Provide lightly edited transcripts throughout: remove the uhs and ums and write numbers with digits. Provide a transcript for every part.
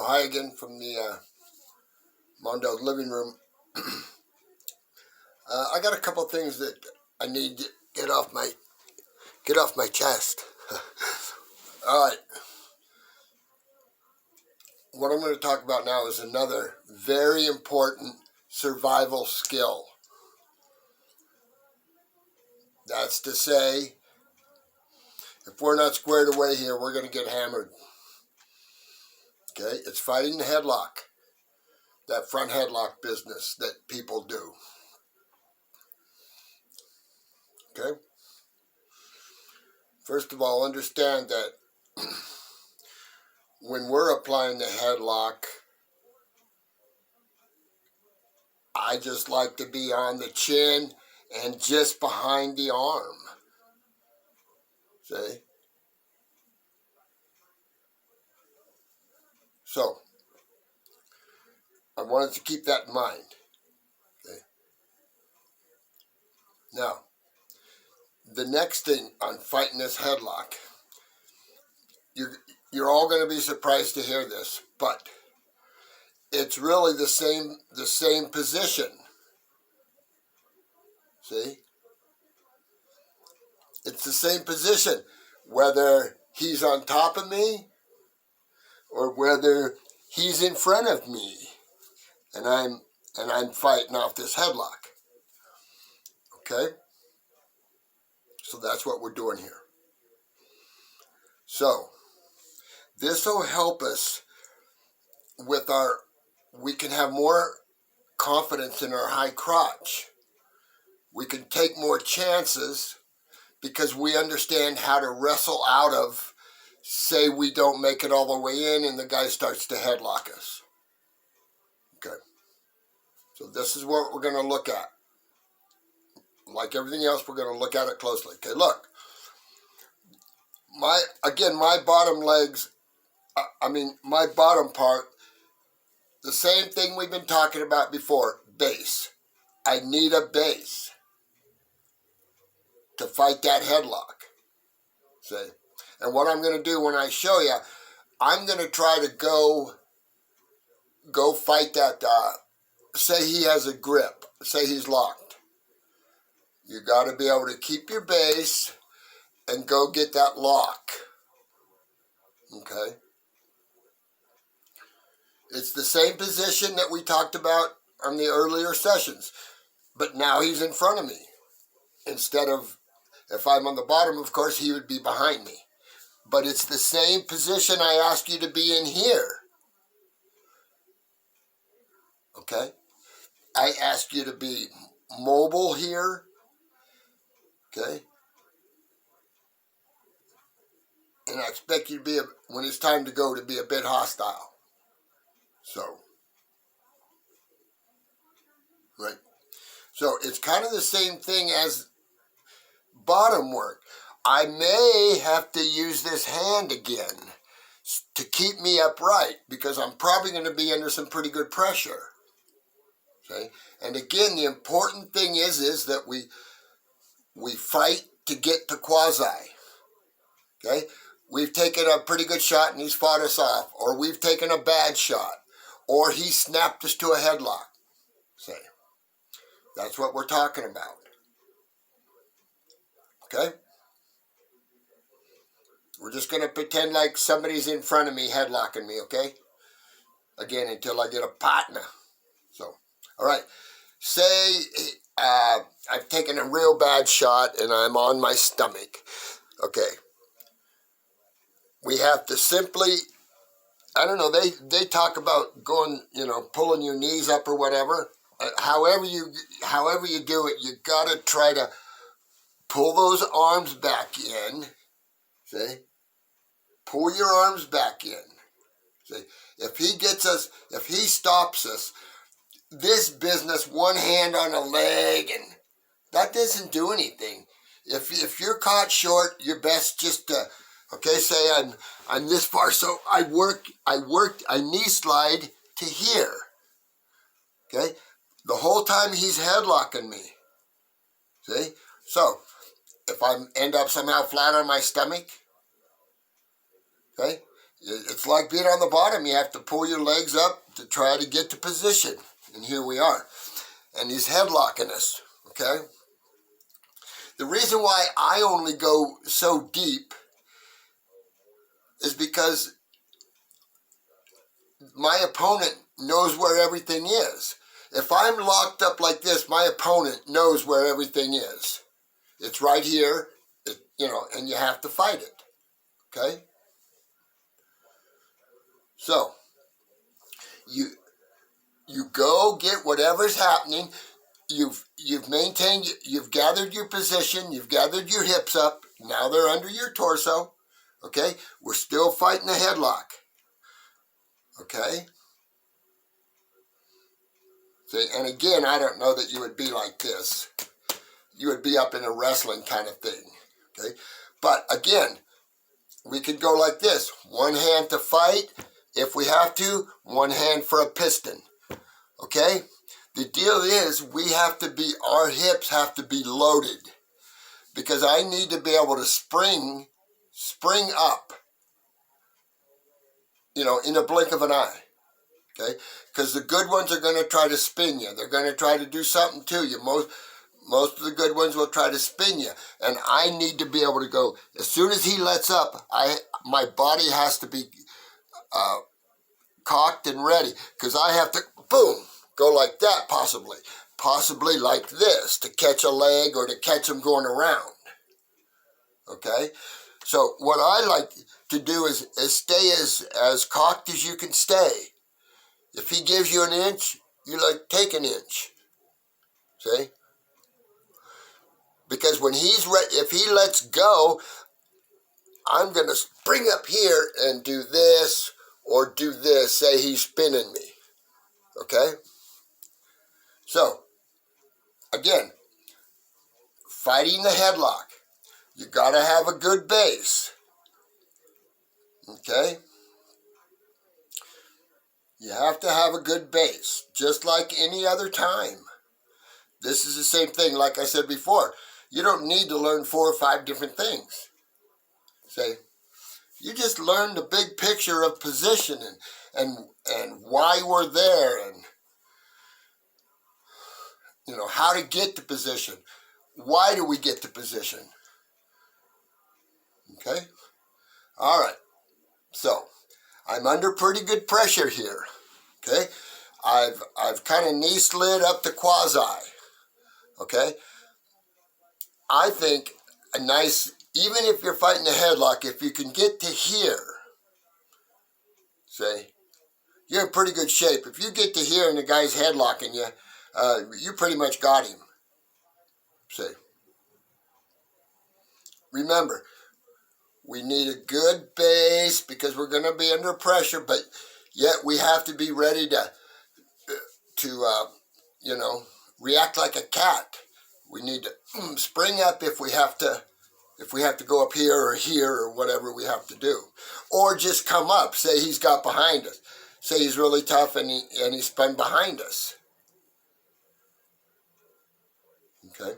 Well, hi again from the Mondale's living room. I got a couple things that I need to get off my chest. All right. What I'm going to talk about now is another very important survival skill. That's to say, if we're not squared away here, we're going to get hammered. Okay? It's fighting the headlock. That front headlock business that people do. Okay? First of all, understand that when we're applying the headlock, I just like to be on the chin and just behind the arm. See? So, I wanted to keep that in mind. Okay? Now, the next thing on fighting this headlock, you're all going to be surprised to hear this, but it's really the same position. See? It's the same position, whether he's on top of me or whether he's in front of me, and I'm fighting off this headlock. Okay? So that's what we're doing here. So this will help us with we can have more confidence in our high crotch. We can take more chances because we understand how to wrestle out of, say we don't make it all the way in and the guy starts to headlock us. Okay. So this is what we're going to look at. Like everything else, we're going to look at it closely. Okay, look. My bottom legs, my bottom part, the same thing we've been talking about before, base. I need a base to fight that headlock. See? And what I'm going to do when I show you, I'm going to try to go fight that, say he has a grip, say he's locked. You got to be able to keep your base and go get that lock. Okay? It's the same position that we talked about on the earlier sessions, but now he's in front of me. Instead of, if I'm on the bottom, of course, he would be behind me. But it's the same position I ask you to be in here. Okay? I ask you to be mobile here. Okay? And I expect you to be, when it's time to go, to be a bit hostile. So, right. So it's kind of the same thing as bottom work. I may have to use this hand again to keep me upright because I'm probably going to be under some pretty good pressure. Okay? And again, the important thing is that we fight to get to quasi. Okay? We've taken a pretty good shot and he's fought us off, or we've taken a bad shot, or he snapped us to a headlock. Say, that's what we're talking about. Okay? We're just going to pretend like somebody's in front of me headlocking me, okay? Again, until I get a partner. So, all right. Say I've taken a real bad shot and I'm on my stomach. Okay. We have to simply, I don't know, they talk about going, pulling your knees up or whatever. However you do it, you got to try to pull those arms back in. See? Pull your arms back in. See? If he stops us, this business, one hand on a leg, and that doesn't do anything. If you're caught short, you're best just to, say I'm this far, so I knee slide to here. Okay? The whole time he's headlocking me. See? So, if I end up somehow flat on my stomach, okay, It's like being on the bottom. You have to pull your legs up to try to get to position. And here we are. And he's headlocking us, okay? The reason why I only go so deep is because my opponent knows where everything is. If I'm locked up like this, my opponent knows where everything is. It's right here, and you have to fight it, okay? So, you go get whatever's happening. You've maintained, you've gathered your position, you've gathered your hips up. Now they're under your torso, okay? We're still fighting a headlock, okay? See, and again, I don't know that you would be like this. You would be up in a wrestling kind of thing, okay? But again, we could go like this. One hand to fight, if we have to, one hand for a piston, okay? The deal is our hips have to be loaded because I need to be able to spring up, in a blink of an eye, okay? Because the good ones are going to try to spin you. They're going to try to do something to you. Most of the good ones will try to spin you. And I need to be able to go, as soon as he lets up, my body has to be cocked and ready because I have to, boom, go like that possibly like this to catch a leg or to catch him going around, okay? So what I like to do is stay as cocked as you can stay. If he gives you an inch, you take an inch, see? Because when if he lets go, I'm going to spring up here and do this or do this, say he's spinning me, okay? So, again, fighting the headlock, you got to have a good base, okay? You have to have a good base, just like any other time. This is the same thing, like I said before. You don't need to learn 4 or 5 different things. Say, you just learn the big picture of position and why we're there and how to get to position. Why do we get to position? Okay? All right. So, I'm under pretty good pressure here. Okay? I've kind of knee slid up the quasi. Okay? I think a nice, even if you're fighting a headlock, if you can get to here, say, you're in pretty good shape. If you get to here and the guy's headlocking you, you pretty much got him. See. Remember, we need a good base because we're going to be under pressure, but yet we have to be ready to react like a cat. We need to spring up if we have to go up here or whatever we have to do. Or just come up, say he's got behind us. Say he's really tough and he spun behind us. Okay?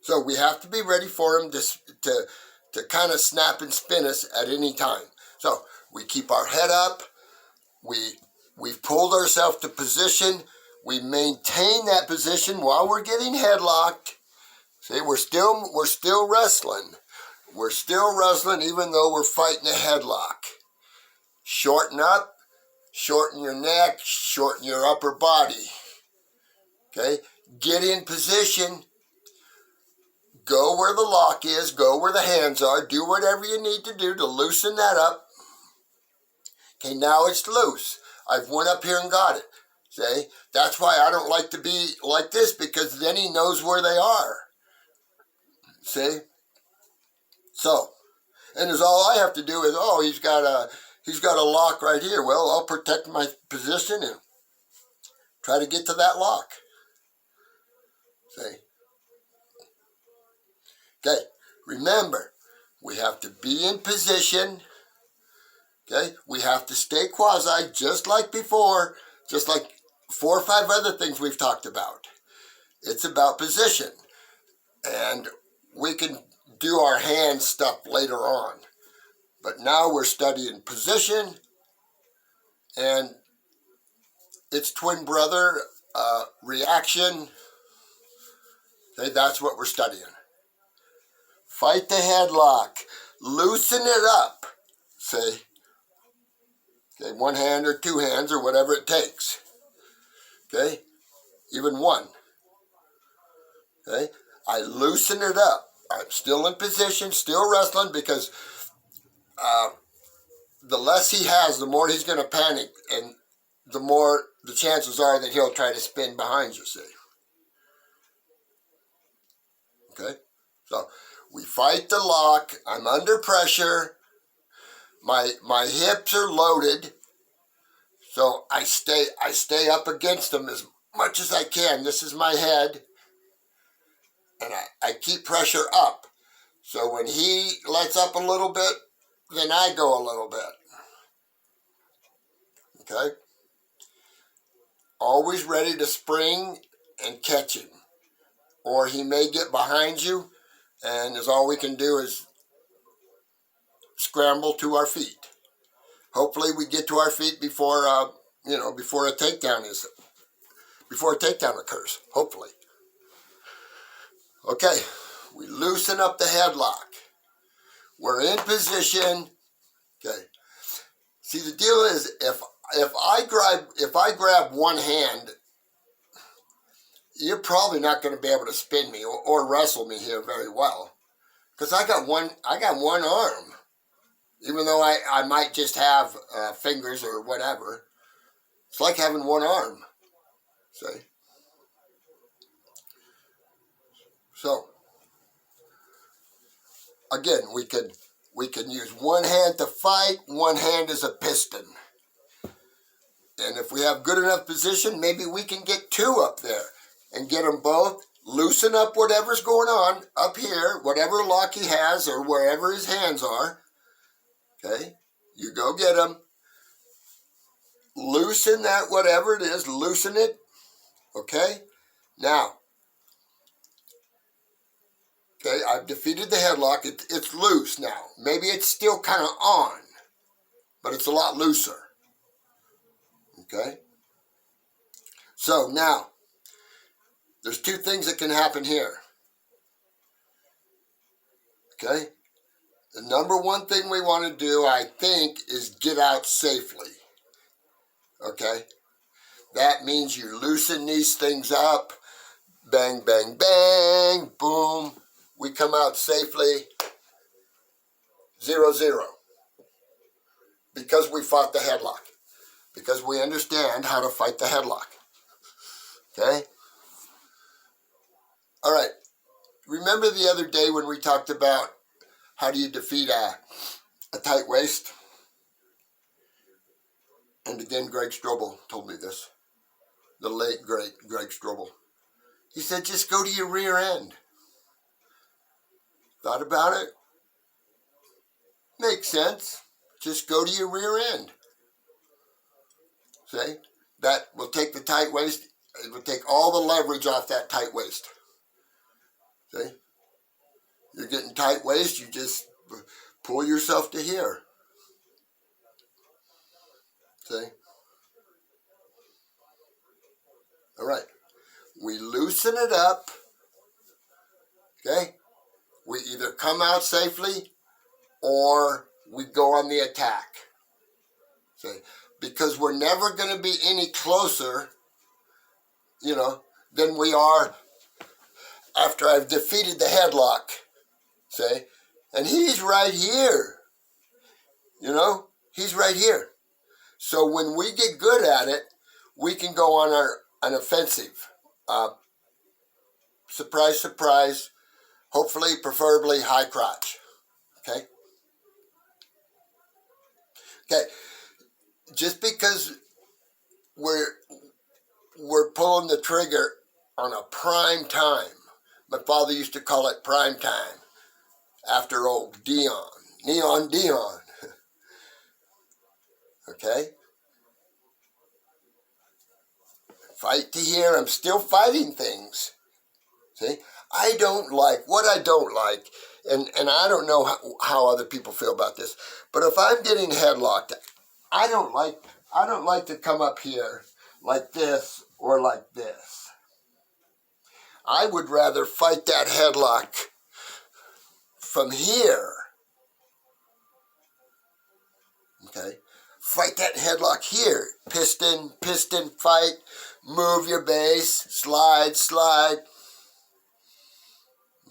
So we have to be ready for him to kind of snap and spin us at any time. So we keep our head up. We've pulled ourselves to position. We maintain that position while we're getting headlocked. See, we're still wrestling. We're still wrestling even though we're fighting a headlock. Shorten up, shorten your neck, shorten your upper body. Okay? Get in position. Go where the lock is, go where the hands are, do whatever you need to do to loosen that up. Okay, now it's loose. I've went up here and got it. See? That's why I don't like to be like this, because then he knows where they are. See? So, and as all I have to do is, he's got a lock right here. Well, I'll protect my position and try to get to that lock. See? Okay, remember, we have to be in position. Okay, we have to stay quasi just like before, just like 4 or 5 other things we've talked about. It's about position. And we can do our hand stuff later on. But now we're studying position, and its twin brother, reaction. Okay, that's what we're studying. Fight the headlock. Loosen it up. Say, okay, one hand or two hands or whatever it takes. Okay, even one. Okay, I loosen it up. I'm still in position, still wrestling, because the less he has, the more he's going to panic, and the more the chances are that he'll try to spin behind you, see. Okay, so we fight the lock. I'm under pressure. My hips are loaded, so I stay up against him as much as I can. This is my head, and I keep pressure up. So when he lets up a little bit, then I go a little bit. Okay? Always ready to spring and catch him. Or he may get behind you, and all we can do is scramble to our feet. Hopefully we get to our feet before before a takedown occurs. Hopefully. Okay, we loosen up the headlock. We're in position. Okay. See, the deal is, if I grab one hand, you're probably not going to be able to spin me or wrestle me here very well, because I got one arm. Even though I might just have fingers or whatever, it's like having one arm. See? So again, we can use one hand to fight, one hand as a piston. And if we have good enough position, maybe we can get two up there and get them both, loosen up whatever's going on up here, whatever lock he has or wherever his hands are. Okay, you go get them. Loosen that, whatever it is, loosen it. Okay, now, okay, I've defeated the headlock. It's loose now. Maybe it's still kind of on, but it's a lot looser. Okay, so now, there's two things that can happen here. Okay, the number one thing we want to do, I think, is get out safely. Okay, that means you loosen these things up. Bang, bang, bang, boom. We come out safely, 0-0. Because we fought the headlock. Because we understand how to fight the headlock. Okay? All right. Remember the other day when we talked about how do you defeat a tight waist? And again, Greg Strobel told me this. The late, great Greg Strobel. He said, just go to your rear end. Thought about it? Makes sense. Just go to your rear end. See? That will take the tight waist. It will take all the leverage off that tight waist. See? You're getting tight waist, you just pull yourself to here. See? All right. We loosen it up. Okay? We either come out safely or we go on the attack. See? Because we're never going to be any closer, than we are after I've defeated the headlock. See? And he's right here. He's right here. So when we get good at it, we can go on an offensive. Surprise, surprise. Hopefully, preferably high crotch. Okay? Okay. Just because we're pulling the trigger on a prime time. My father used to call it prime time. After old Neon Dion. Okay? Fight to here. I'm still fighting things. See? What I don't like and I don't know how other people feel about this, but if I'm getting headlocked, I don't like to come up here like this or like this. I would rather fight that headlock from here. Okay? Fight that headlock here. Piston, fight, move your base, slide, slide.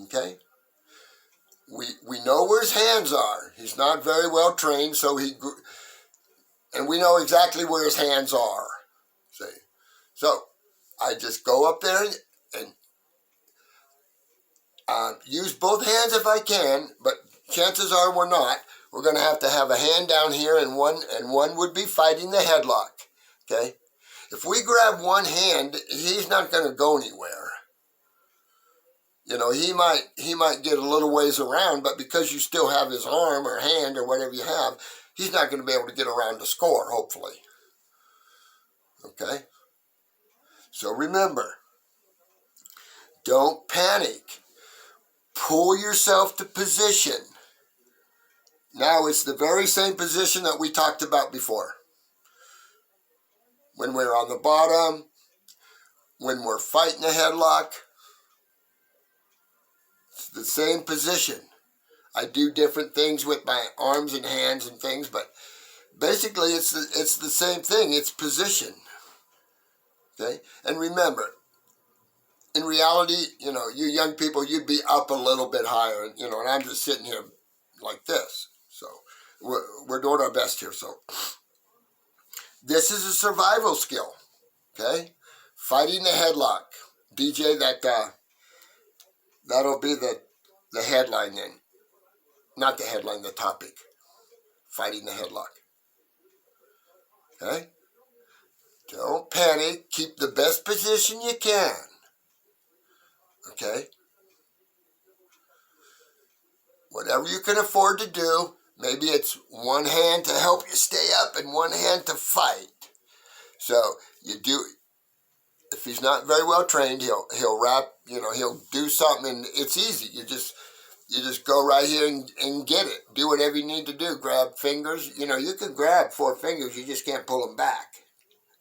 Okay? We know where his hands are. He's not very well trained, and we know exactly where his hands are. See? So, I just go up there and use both hands if I can, but chances are we're not. We're going to have a hand down here, and one would be fighting the headlock. Okay? If we grab one hand, he's not going to go anywhere. You know, he might get a little ways around, but because you still have his arm or hand or whatever you have, he's not going to be able to get around to score, hopefully. Okay? So remember, don't panic. Pull yourself to position. Now it's the very same position that we talked about before. When we're on the bottom, when we're fighting a headlock, it's the same position. I do different things with my arms and hands and things, but basically it's the same thing. It's position. Okay? And remember, in reality, you know, you young people, you'd be up a little bit higher, you know, and I'm just sitting here like this. So we're doing our best here. So this is a survival skill. Okay? Fighting the headlock. DJ, that'll be the headline then. Not the headline, the topic. Fighting the headlock. Okay? Don't panic. Keep the best position you can. Okay? Whatever you can afford to do. Maybe it's one hand to help you stay up and one hand to fight. So you do. If he's not very well trained, he'll wrap. You know, he'll do something, and it's easy. You just go right here and get it. Do whatever you need to do. Grab fingers. You know, you can grab 4 fingers. You just can't pull them back,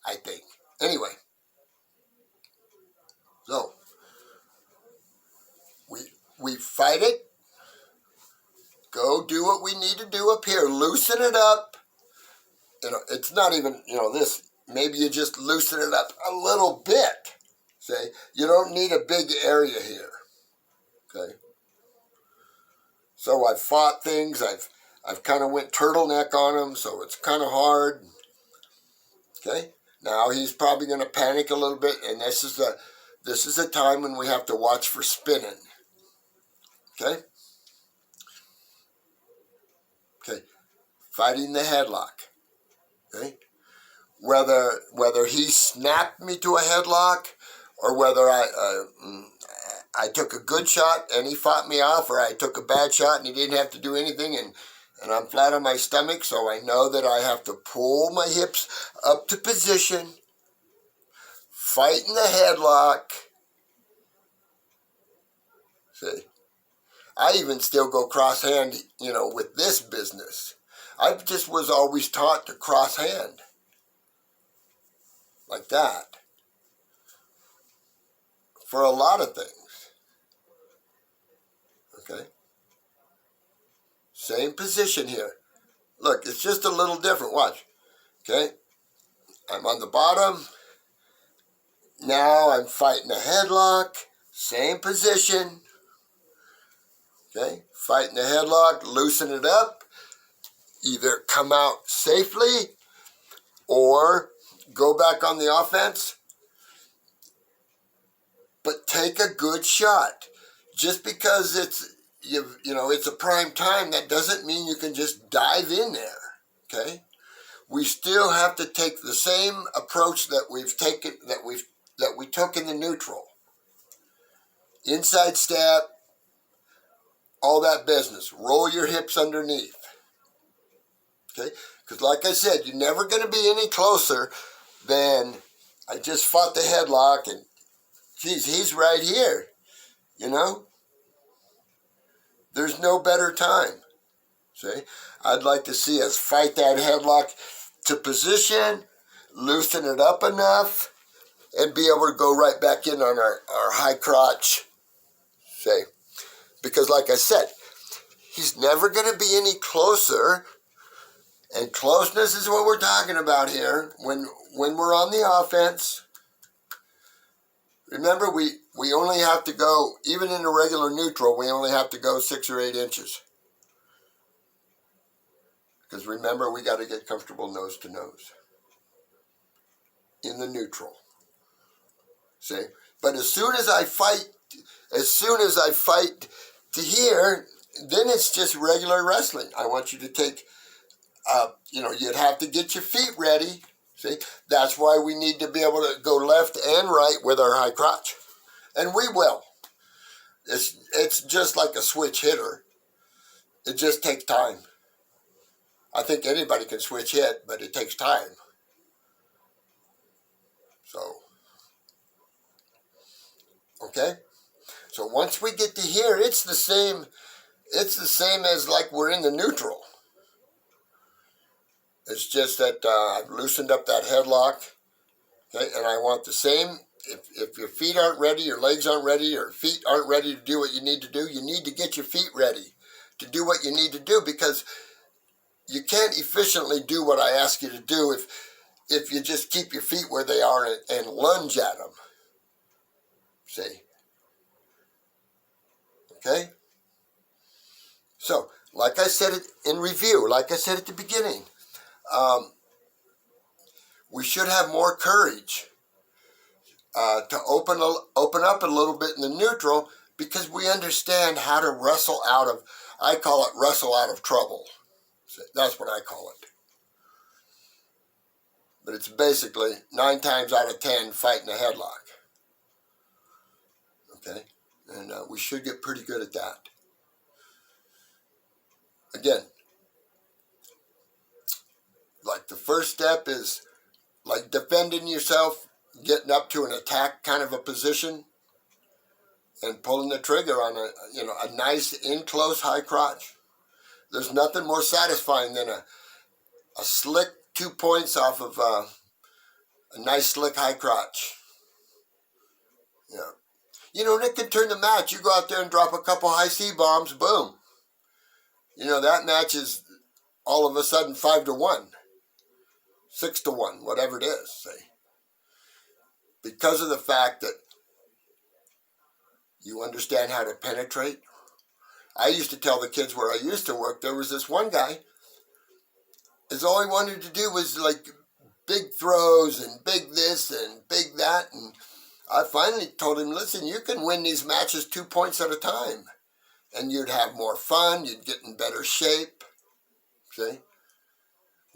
I think. Anyway. So, we fight it. Go do what we need to do up here. Loosen it up. You know, it's not even, you know, this. Maybe you just loosen it up a little bit. Say, you don't need a big area here. Okay? So I've fought things. I've kind of went turtleneck on him, so it's kind of hard. Okay? Now he's probably going to panic a little bit, and this is the time when we have to watch for spinning. Okay? Okay. Fighting the headlock. Okay? Whether he snapped me to a headlock, or whether I took a good shot and he fought me off, or I took a bad shot and he didn't have to do anything, and I'm flat on my stomach, so I know that I have to pull my hips up to position, fighting the headlock. See, I even still go cross hand, you know, with this business. I just was always taught to cross hand. Like that. For a lot of things. Okay? Same position here. Look, it's just a little different. Watch. Okay? I'm on the bottom. Now I'm fighting a headlock. Same position. Okay? Fighting the headlock. Loosen it up. Either come out safely or go back on the offense, but take a good shot. Just because it's it's a prime time, that doesn't mean you can just dive in there. Okay, we still have to take the same approach that we took in the neutral. Inside step, all that business. Roll your hips underneath. Okay, because like I said, you're never going to be any closer than I just fought the headlock, and geez, he's right here, you know? there's no better time. See, I'd like to see us fight that headlock to position, loosen it up enough, and be able to go right back in on our high crotch. See, because like I said, he's never going to be any closer, and closeness is what we're talking about here when we're on the offense. Remember, we only have to go, even in a regular neutral, we only have to go 6 or 8 inches. Because remember, we got to get comfortable nose to nose in the neutral. See? But as soon as I fight to here, then it's just regular wrestling. I want you to take, you'd have to get your feet ready. See? That's why we need to be able to go left and right with our high crotch. And we will. It's just like a switch hitter. It just takes time. I think anybody can switch hit, but it takes time. So, okay? So once we get to here, it's the same as like we're in the neutral. It's just that I've loosened up that headlock, okay? And I want the same. If your feet aren't ready, your legs aren't ready, your feet aren't ready to do what you need to do, you need to get your feet ready to do what you need to do, because you can't efficiently do what I ask you to do if you just keep your feet where they are and lunge at them. See? Okay? So, like I said in review, like I said at the beginning, we should have more courage to open up a little bit in the neutral, because we understand how to wrestle out of, I call it wrestle out of trouble. That's what I call it. But it's basically 9 times out of 10 fighting a headlock. Okay? And we should get pretty good at that. Again, like the first step is like defending yourself, getting up to an attack kind of a position, and pulling the trigger on a nice in-close high crotch. There's nothing more satisfying than a slick 2 points off of a nice slick high crotch. Yeah. That can turn the match. You go out there and drop a couple high C bombs, boom. That match is all of a sudden 5-1, 6-1, whatever it is, see. Because of the fact that you understand how to penetrate. I used to tell the kids where I used to work, there was this one guy, all he wanted to do was like big throws and big this and big that. And I finally told him, listen, you can win these matches 2 points at a time. And you'd have more fun, you'd get in better shape. See?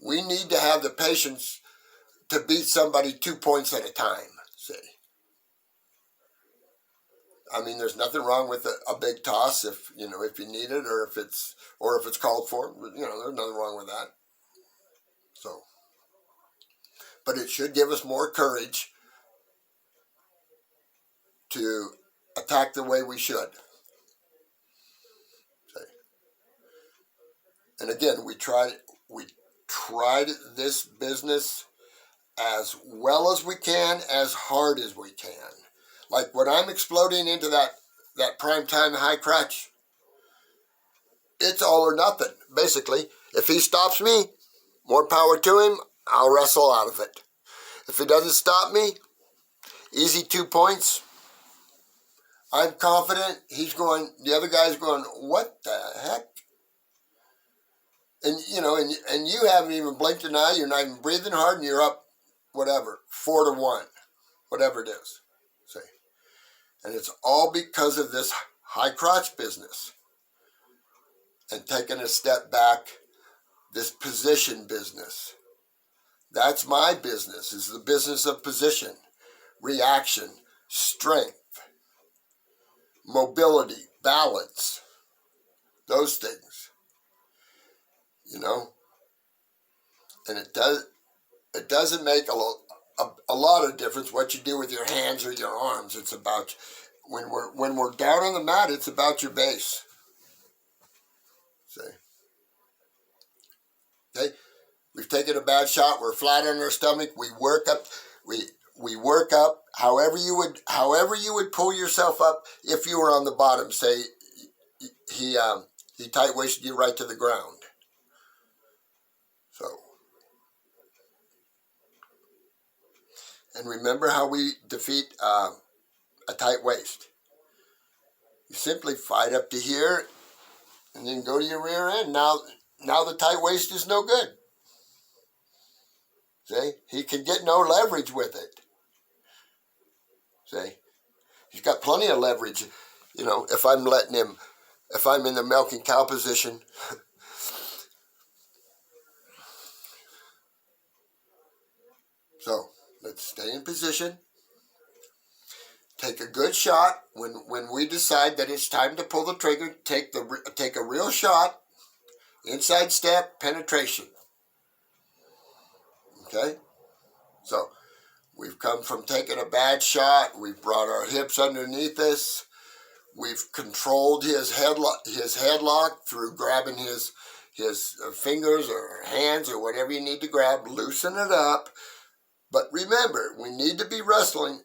We need to have the patience to beat somebody 2 points at a time. See? I mean, there's nothing wrong with a big toss if you need it, or if it's called for. There's nothing wrong with that. So, but it should give us more courage to attack the way we should. Okay. And again, we tried this business as well as we can, as hard as we can. Like when I'm exploding into that prime time high crotch, it's all or nothing. Basically, if he stops me, more power to him, I'll wrestle out of it. If he doesn't stop me, easy 2 points. I'm confident the other guy's going, what the heck? And and you haven't even blinked an eye, you're not even breathing hard, and you're up, whatever, 4-1, whatever it is. See? And it's all because of this high crotch business. And taking a step back, this position business. That's my business, is the business of position, reaction, strength, mobility, balance, those things. And it doesn't make a lot of difference what you do with your hands or your arms. It's about, when we're down on the mat, it's about your base. we've taken a bad shot, we're flat on our stomach, we work up, we work up, however you would pull yourself up if you were on the bottom. Say he tight-waisted you right to the ground. So, and remember how we defeat a tight waist. You simply fight up to here and then go to your rear end. Now the tight waist is no good. See, he can get no leverage with it. See, he's got plenty of leverage. You know, if I'm in the milking cow position. So let's stay in position. Take a good shot. When we decide that it's time to pull the trigger, take a real shot. Inside step, penetration. Okay? So we've come from taking a bad shot. We've brought our hips underneath us. We've controlled his headlock through grabbing his fingers or hands or whatever you need to grab. Loosen it up. But remember, we need to be wrestling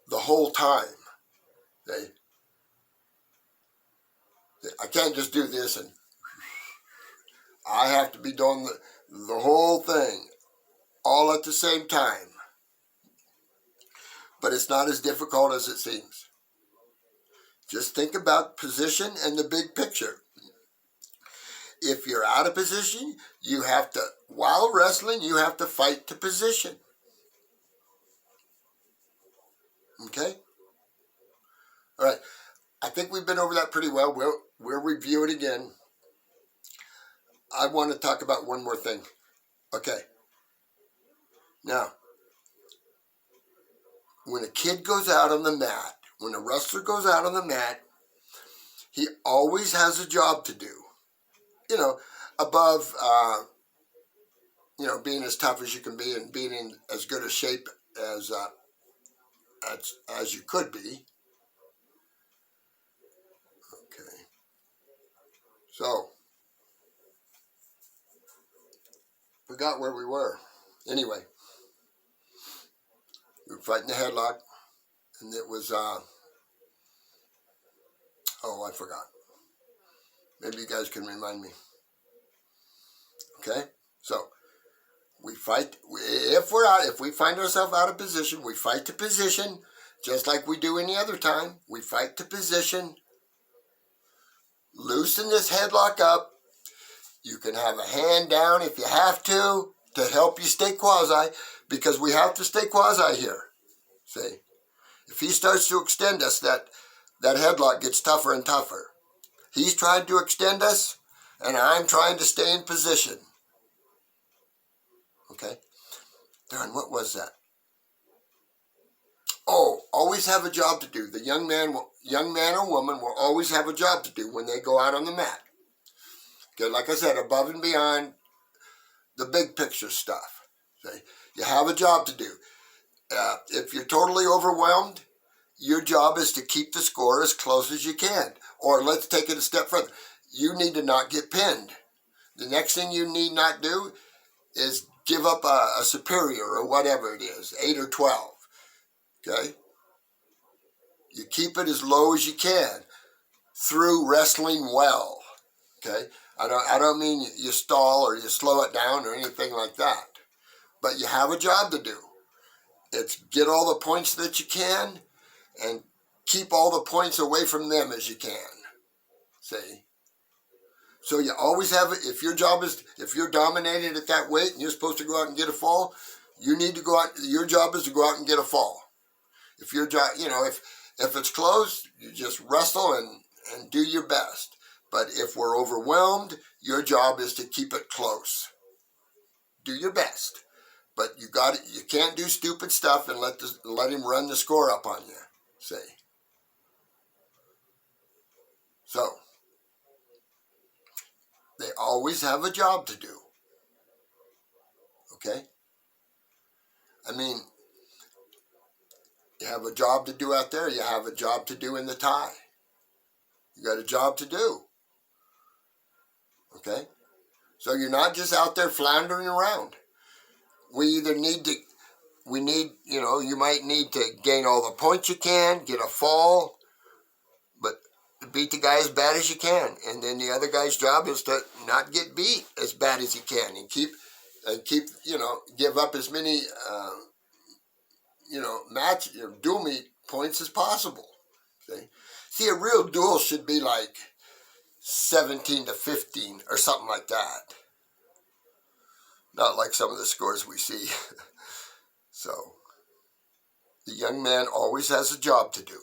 the whole time. Okay? I can't just do this and I have to be doing the whole thing all at the same time. But it's not as difficult as it seems. Just think about position and the big picture. If you're out of position, you have to, while wrestling, you have to fight to position. Okay? All right. I think we've been over that pretty well. We'll review it again. I want to talk about one more thing. Okay. Now, when a kid goes out on the mat, when a wrestler goes out on the mat, he always has a job to do. You know, above, being as tough as you can be and being in as good a shape as you could be. Okay. So, forgot where we were. Anyway, we were fighting the headlock, and it was, I forgot. Maybe you guys can remind me. Okay? So, we fight, if we find ourselves out of position, we fight to position, just like we do any other time. We fight to position. Loosen this headlock up. You can have a hand down if you have to help you stay quasi, because we have to stay quasi here. See? If he starts to extend us, that headlock gets tougher and tougher. He's trying to extend us, and I'm trying to stay in position. Okay? Darn, what was that? Oh, always have a job to do. The young man or woman will always have a job to do when they go out on the mat. Okay, like I said, above and beyond the big picture stuff. Okay? You have a job to do. If you're totally overwhelmed, your job is to keep the score as close as you can. Or let's take it a step further. You need to not get pinned. The next thing you need not do is give up a superior or whatever it is, 8 or 12. Okay? You keep it as low as you can through wrestling well. Okay? I don't mean you stall or you slow it down or anything like that. But you have a job to do. It's get all the points that you can and keep all the points away from them as you can. See? So you always have, if you're dominated at that weight and you're supposed to go out and get a fall, you need to go out, your job is to go out and get a fall. If your job, if it's close, you just wrestle and do your best. But if we're overwhelmed, your job is to keep it close. Do your best. But you can't do stupid stuff and let him run the score up on you. See? So, they always have a job to do. Okay? I mean, you have a job to do out there, you have a job to do in the tie. You got a job to do. Okay? So you're not just out there floundering around. You might need to gain all the points you can, get a fall, but beat the guy as bad as you can. And then the other guy's job is to not get beat as bad as he can and keep, give up as many, dual meet points as possible. See, a real duel should be like 17-15 or something like that. Not like some of the scores we see. So, the young man always has a job to do.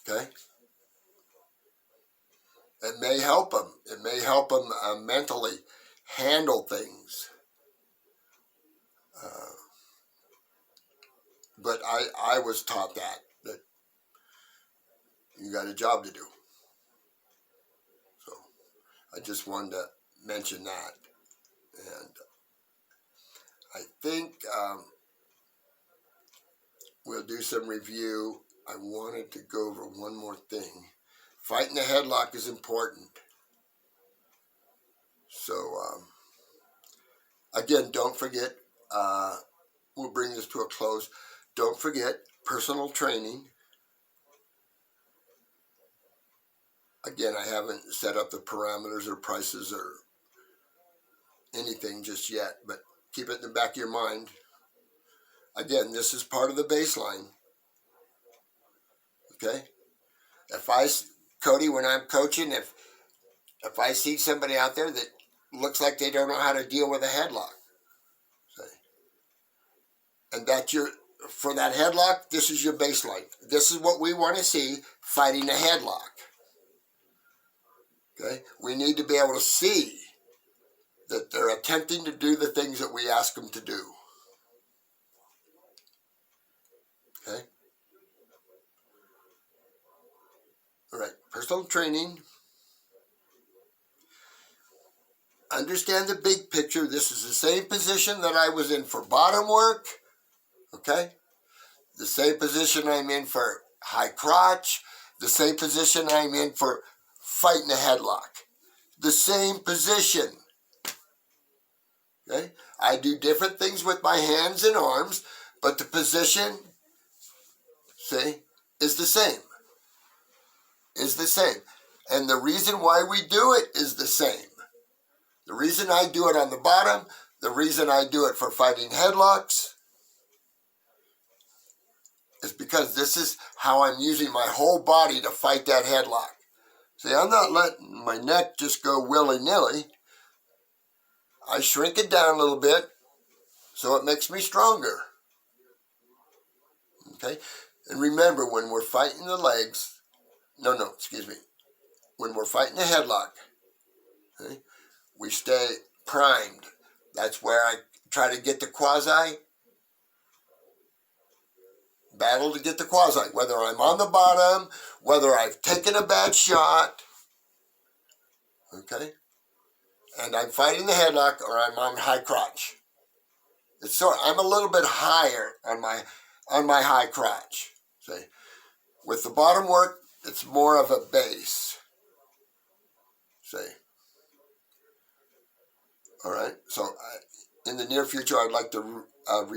Okay? It may help him. It may help him mentally handle things. But I was taught that you got a job to do. So, I just wanted to mention that. And I think we'll do some review. I wanted to go over one more thing. Fighting the headlock is important. So, again, don't forget, we'll bring this to a close. Don't forget personal training. Again, I haven't set up the parameters or prices or anything just yet, but keep it in the back of your mind. Again, this is part of the baseline. Okay? Cody, when I'm coaching, if I see somebody out there that looks like they don't know how to deal with a headlock, and for that headlock, this is your baseline. This is what we want to see fighting a headlock. Okay? We need to be able to see that they're attempting to do the things that we ask them to do. Okay? All right, personal training. Understand the big picture. This is the same position that I was in for bottom work. Okay? The same position I'm in for high crotch. The same position I'm in for fighting a headlock. The same position. Okay? I do different things with my hands and arms, but the position, see, is the same. Is the same. And the reason why we do it is the same. The reason I do it on the bottom, the reason I do it for fighting headlocks, is because this is how I'm using my whole body to fight that headlock. See, I'm not letting my neck just go willy-nilly. I shrink it down a little bit so it makes me stronger. Okay? And remember, when we're fighting the legs, when we're fighting a headlock, okay, we stay primed. That's where I try to get the quasi, battle to get the quasi, whether I'm on the bottom, whether I've taken a bad shot, okay, and I'm fighting the headlock, or I'm on high crotch. I'm a little bit higher on my high crotch. See, with the bottom work, it's more of a base. See, all right. So in the near future, I'd like to